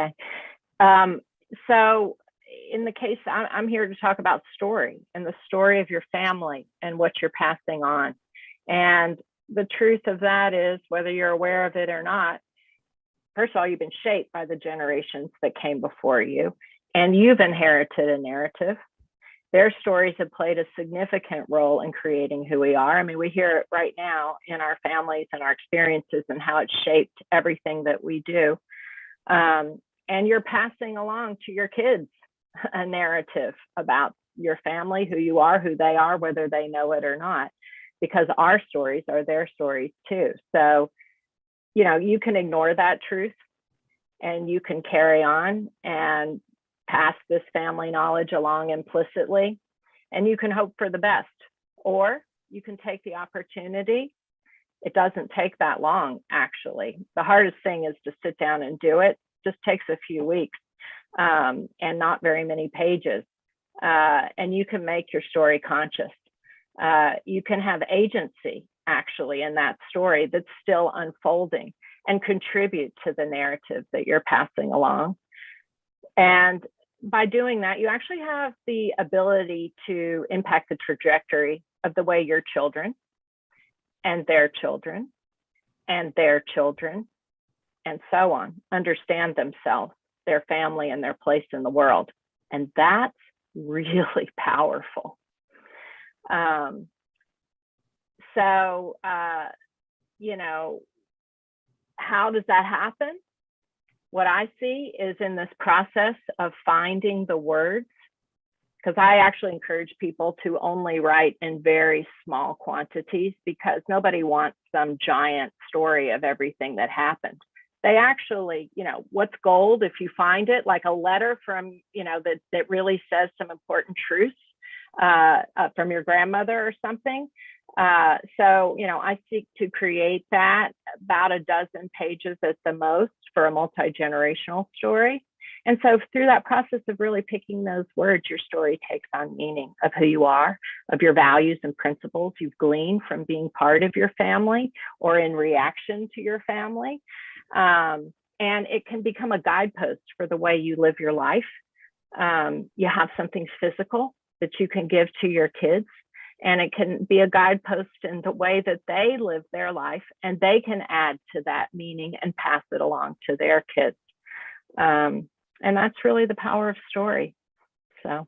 Okay. Um, so in the case, I'm here to talk about story and the story of your family and what you're passing on. And the truth of that is, whether you're aware of it or not, first of all, you've been shaped by the generations that came before you, and you've inherited a narrative. Their stories have played a significant role in creating who we are. I mean, we hear it right now in our families and our experiences and how it's shaped everything that we do. And you're passing along to your kids a narrative about your family, who you are, who they are, whether they know it or not, because our stories are their stories too. So, you can ignore that truth and you can carry on and pass this family knowledge along implicitly, and you can hope for the best, or you can take the opportunity. It doesn't take that long, actually. The hardest thing is to sit down and do it. Just takes a few weeks and not very many pages. And you can make your story conscious. You can have agency, actually, in that story that's still unfolding, and contribute to the narrative that you're passing along. And by doing that, you actually have the ability to impact the trajectory of the way your children and their children and their children and so on understand themselves, their family, and their place in the world. And that's really powerful. How does that happen? What I see is in this process of finding the words, because I actually encourage people to only write in very small quantities, because nobody wants some giant story of everything that happened. They actually, what's gold if you find it, like a letter from, that really says some important truths from your grandmother or something. I seek to create that, about a dozen pages at the most, for a multi-generational story. And so through that process of really picking those words, your story takes on meaning of who you are, of your values and principles you've gleaned from being part of your family or in reaction to your family. And it can become a guidepost for the way you live your life. You have something physical that you can give to your kids, and it can be a guidepost in the way that they live their life, and they can add to that meaning and pass it along to their kids. And that's really the power of story. So